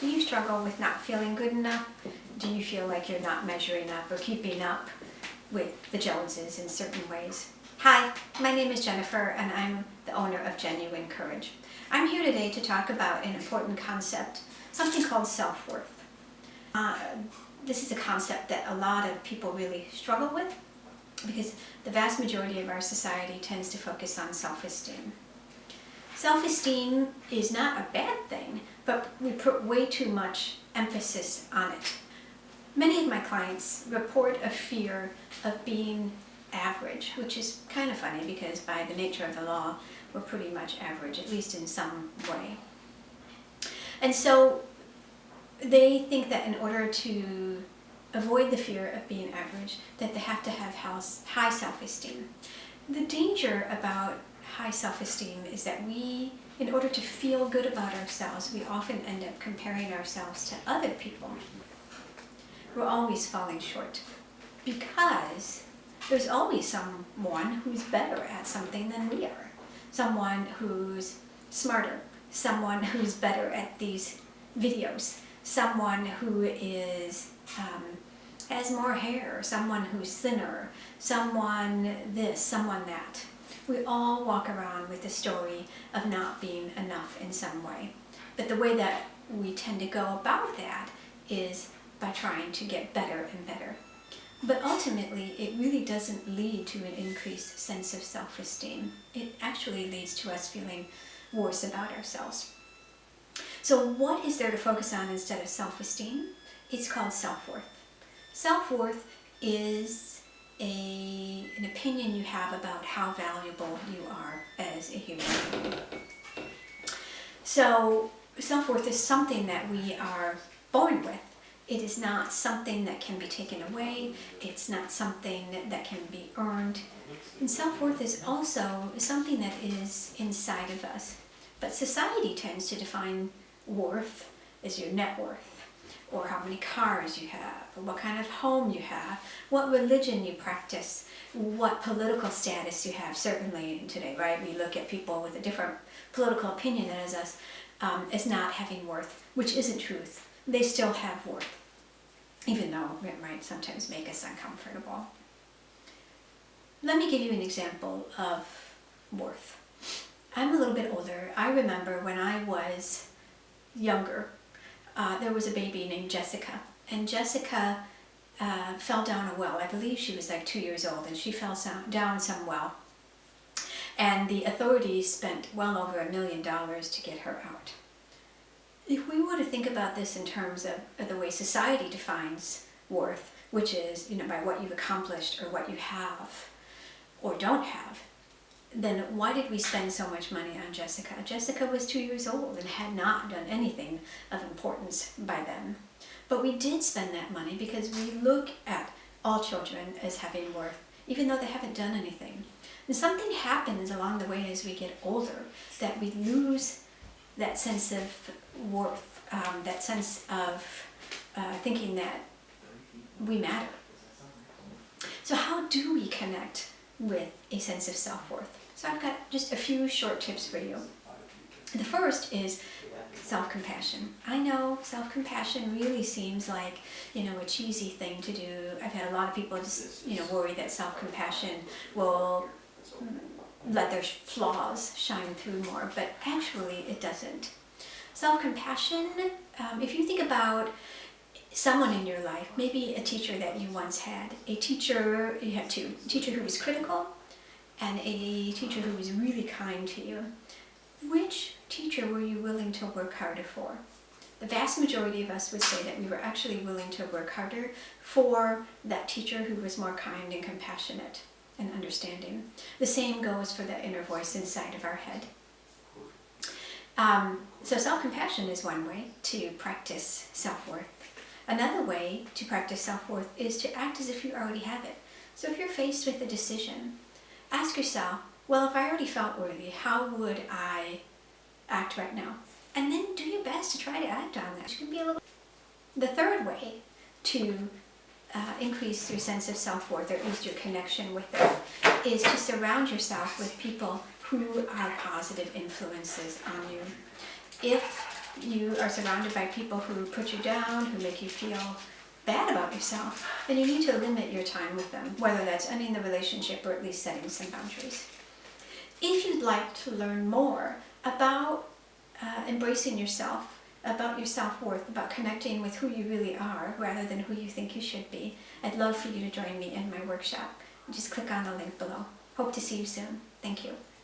Do you struggle with not feeling good enough? Do you feel like you're not measuring up or keeping up with the Joneses in certain ways? Hi, my name is Jennifer and I'm the owner of Genuine Courage. I'm here today to talk about an important concept, something called self-worth. This is a concept that a lot of people really struggle with because the vast majority of our society tends to focus on self-esteem. Self-esteem is not a bad thing, but we put way too much emphasis on it. Many of my clients report a fear of being average, which is kind of funny because by the nature of the law, we're pretty much average, at least in some way. And so they think that in order to avoid the fear of being average, that they have to have high self-esteem. The danger about high self-esteem is that in order to feel good about ourselves, we often end up comparing ourselves to other people. We're always falling short because there's always someone who's better at something than we are. Someone who's smarter, someone who's better at these videos, someone who has more hair, someone who's thinner, someone this, someone that. We all walk around with the story of not being enough in some way. But the way that we tend to go about that is by trying to get better and better. But ultimately, it really doesn't lead to an increased sense of self-esteem. It actually leads to us feeling worse about ourselves. So what is there to focus on instead of self-esteem? It's called self-worth. Self-worth is an opinion you have about how valuable you are as a human being. So self-worth is something that we are born with. It is not something that can be taken away. It's not something that can be earned. And self-worth is also something that is inside of us. But society tends to define worth as your net worth, or how many cars you have, or what kind of home you have, what religion you practice, what political status you have. Certainly today, right, we look at people with a different political opinion than us as not having worth, which isn't truth. They still have worth, even though it might sometimes make us uncomfortable. Let me give you an example of worth. I'm a little bit older. I remember when I was younger, there was a baby named Jessica, and Jessica fell down a well. I believe she was like 2 years old, and she fell down some well. And the authorities spent well over $1 million to get her out. If we were to think about this in terms of the way society defines worth, which is, by what you've accomplished or what you have or don't have, then why did we spend so much money on Jessica? Jessica was 2 years old and had not done anything of importance by then. But we did spend that money because we look at all children as having worth, even though they haven't done anything. And something happens along the way as we get older that we lose that sense of worth, that sense of thinking that we matter. So how do we connect with a sense of self-worth? So I've got just a few short tips for you. The first is self-compassion. I know self-compassion really seems like, a cheesy thing to do. I've had a lot of people just, worry that self-compassion will let their flaws shine through more, but actually it doesn't. Self-compassion, if you think about someone in your life, maybe a teacher that you once had, you had two, a teacher who was critical and a teacher who was really kind to you. Which teacher were you willing to work harder for? The vast majority of us would say that we were actually willing to work harder for that teacher who was more kind and compassionate and understanding. The same goes for the inner voice inside of our head. So self-compassion is one way to practice self-worth. Another way to practice self-worth is to act as if you already have it. So if you're faced with a decision, ask yourself, well, if I already felt worthy, how would I act right now? And then do your best to try to act on that. The third way to increase your sense of self-worth, or at least your connection with it, is to surround yourself with people who are positive influences on you. If you are surrounded by people who put you down, who make you feel bad about yourself, then you need to limit your time with them, whether that's ending the relationship or at least setting some boundaries. If you'd like to learn more about embracing yourself, about your self-worth, about connecting with who you really are rather than who you think you should be, I'd love for you to join me in my workshop. Just click on the link below. Hope to see you soon. Thank you.